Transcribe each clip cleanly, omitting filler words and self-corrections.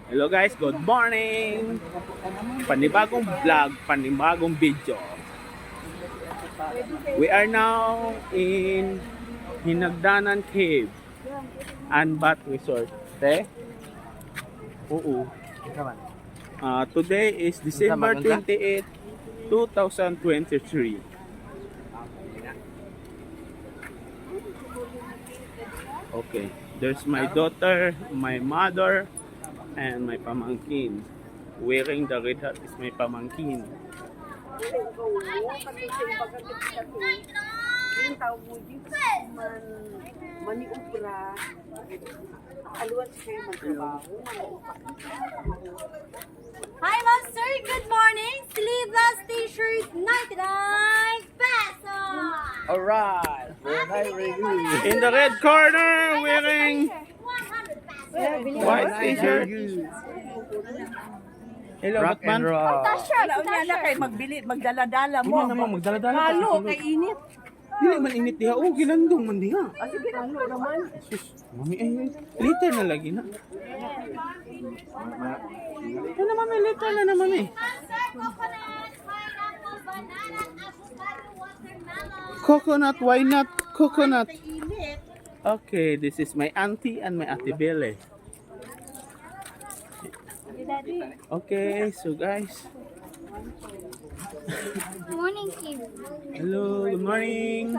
Hello guys, good morning! Panibagong vlog, panibagong video. We are now in Hinagdanan Cave and Bat Resort. Oo. Today is December 28, 2023. Okay, there's my daughter, my mother, and my pamangkin. Wearing the red hat is my pamangkin. Hi, Monster! Good morning! Sleeveless t-shirt, 99 pesos! Alright, very good. In the red corner, wearing 100 pesos! white t-shirt. Hello, Rock Rock and band. Roll. T-shirt, Unya na kay magbili, magdala-dala mo. Hindi naman magdala-dala. Halo, kay init. Dili man init diha. Oh, gilandong man diha. Ah, sige, halo naman. Sus, mami ay liter na lagi na. Ano naman may liter na naman eh. Monster, coconut, pineapple, banana, avocado, watermelon. Coconut, why not coconut? Okay, this is my auntie and my ate Bele. Okay, so guys. Morning, Kim. Hello, good morning.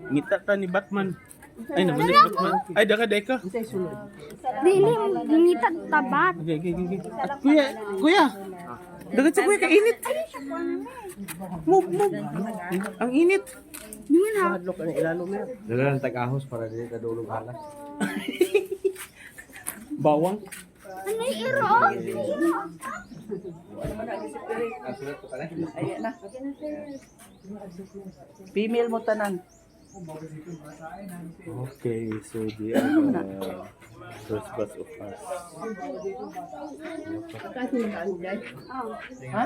Ngita ta ni Batman. Ay, naman ni Batman. Ay, daka. Dili, ngita tabat. Okay. At kuya. Dagat sa kuya, kainit. Move. Ang init. Hadlok ang ilalo mo. Dala ng tag-ahos para di kadulog halas. Bawang. Ano yung iro? Ayan na. Female mo tanan. Okay, so they are the first batch of us. Ha?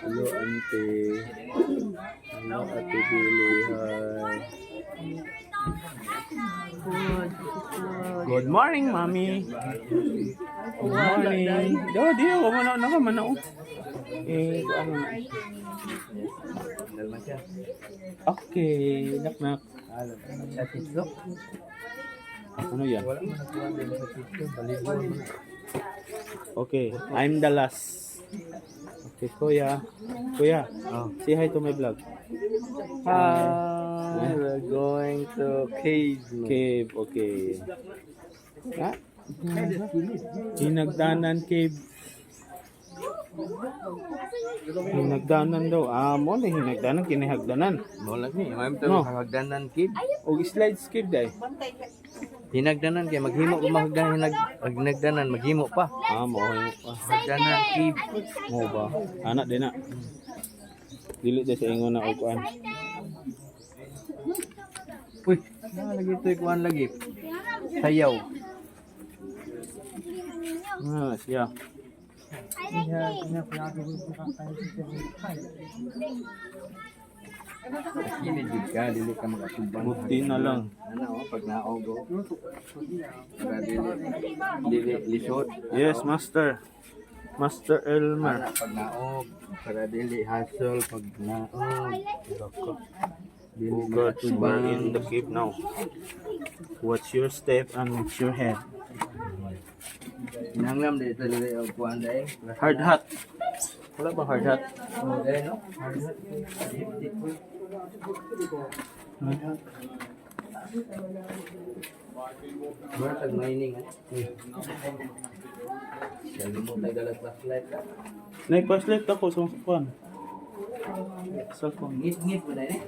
Hello, auntie. Hello, ate Billy. Hi. Good morning, mommy. Good morning. Di ako manao. Ano na? Okay, nak. Ano yan? Okay, I'm the last. Okay, kuya, say hi to my vlog. Hi, we're going to cave. Cave, okay. Ha? Hinagdanan Cave. Hinagdanan daw. Mo na hinagdanan, kinahagdanan. Wala ni, mayroon to No. hagdanan cave. O slides cave day. Hinagdanan kay maghimo pa hinagdanan maghimo pa. Mo pa. Hagdanan cave. Mo ba? Anak din na. Dili sa ingon na og kuan. Uy, lagi to ikuan lagi. Sayaw. Siya. Kini jud ka dili ka makasubang. Buti na lang. Ano pag naog go. Para dili lisod. Yes, master. Master Elmer. Pag naog para dili hassle pag naog. Dili Oh God, we're makasubang. in the cave now. Watch your step and watch your head. Hinanglam dito dili og kuan dai. Hard hat. Wala ba hard hat? Oh, dai no. Wala tag mining ah. Dali mo tay dalat flashlight ka. Nai-flashlight ako sa kuan. Cellphone. Ngit mo dai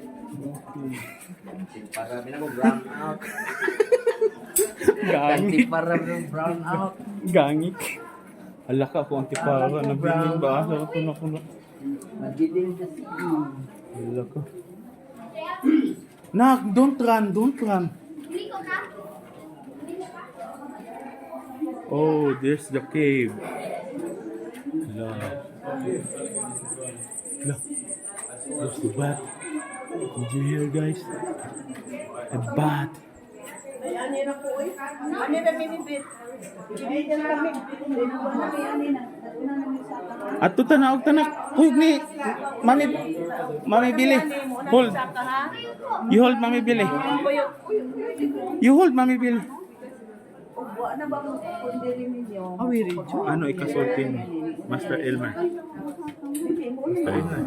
para bina mo brown out. Ganti para brown out. Gangik. Hala ka ako ang tipara na bining ba sa kuno. Magiding sa Hala ka. Nak, don't run. Oh, there's the cave. Hala. Hala. There's the bat. Did you hear, guys? A bat. Ay, ani na po eh. Ani na minibit. Binigyan kami. Ato tanaog tanak. Uy, ni. Mami Billy. Hold. You hold, Mami Billy. You hold, Mami Billy. Ano ba mo kundiri ninyo? Awiri. Ano ikasulti mo? Master Elmer. Master Elmer.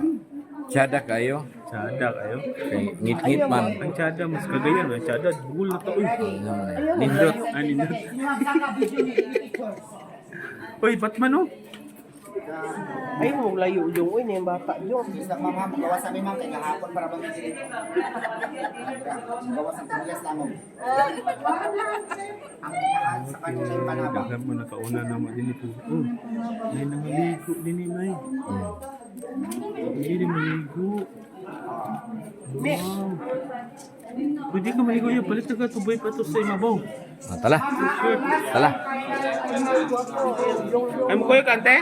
Tsada kayo. Tsada kayo. Kay ngit-ngit man. Ang tsada, mas kagayan. Ang tsada, bugul na to. Uy. Nindot. Nindot. Uy, Batman oh. Ay, mo layo yung uy, yung bata yung. Sa mama, magawa sa mama kay kahapon para bang gawa sa tugas lang mo. Ang kinahan sa kanila yung panaba. Dagdag mo nakauna na mo din ito. Oh, may nangaligo din eh, may. Hindi din maligo. Wow. Pwede ka maligo yun. Palit na ka tuboy pa ito sa imabaw. Tala. Tala. Ay mo kayo kante?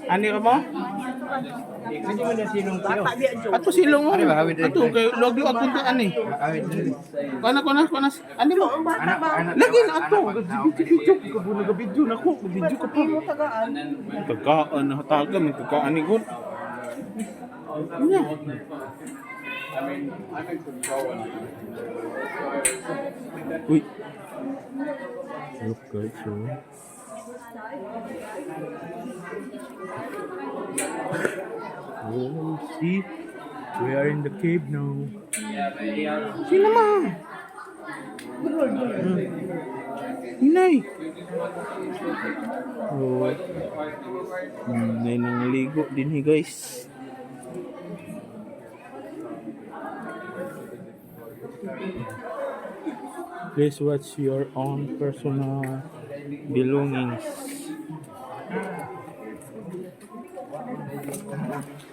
Ani ka mo? Ato silong mo. Ano ba, hawid rin? Ato kay log-log kunti ani. Kana. Ani mo? Anak. Lagi na ato. Video ka na video na ko. Video ka pa. Tagaan na hatagan may tagaan ni gud. Nya. Uy. Look guys, so. Oh, see? We are in the cave now. Sino ma? Inay. Oh. Inay nang ligo din guys. Please watch your own personal belongings.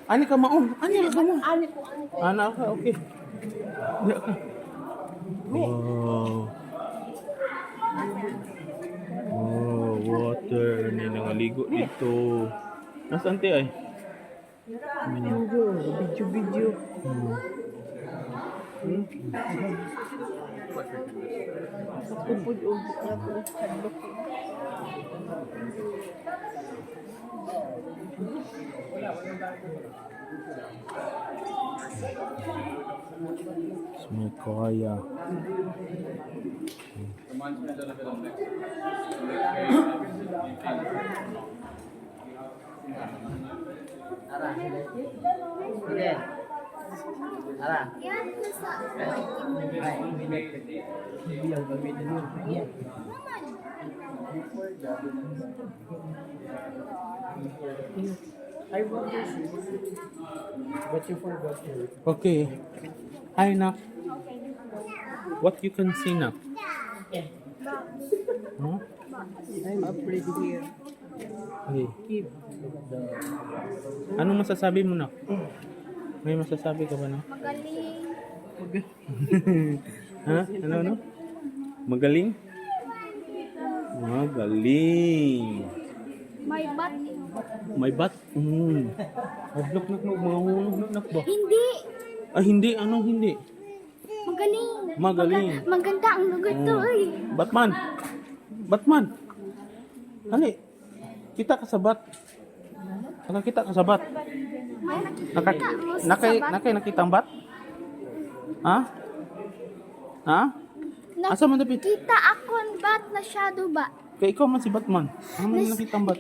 Ani ka maong? Ani ka mo? Ana ka, okay. Ani ka. Wow. Oh, water. Ni nangaligo dito. Nasaan ti ay? Video. May kaya. I wonder what you forgot to. Okay. Hi, Nak. What you can see, Nak? Huh? I'm afraid here. Okay. Anong masasabi mo, Nak? May masasabi ka ba, Nak? Magaling. Ha? Ano? Magaling? Magaling. May bat. May bat? Hablok nak mga hulog nak ba? Hindi. Ah, hindi. Anong hindi? Magaling. Magaling. Maganda ang lugar to eh. Batman. Ano kita ka sa bat. Nakakita ka sa bat. Nakita ang bat? Ha? Asa man dapit? Kita ako ang bat na shadow bat. Kaya ikaw man si Batman. Ano man nakita ang bat?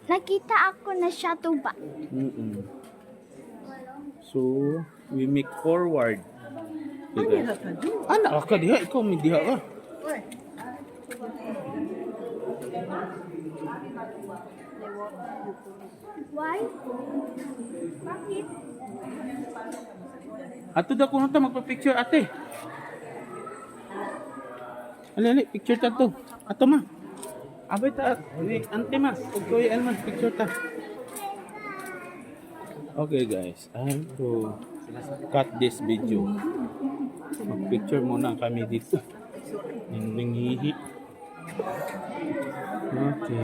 Nakita ako na shadow bat. So, we make forward. Anak ka diha, ikaw may diha ka. Why? Bakit? Ato da kuno ta magpa-picture ate. Ali, picture ta to. Ato ma. Abay ta, ante ma. Ug koy Elman picture ta. Okay guys, I have to cut this video. Mag-picture muna kami dito. Nanghihi. Okay.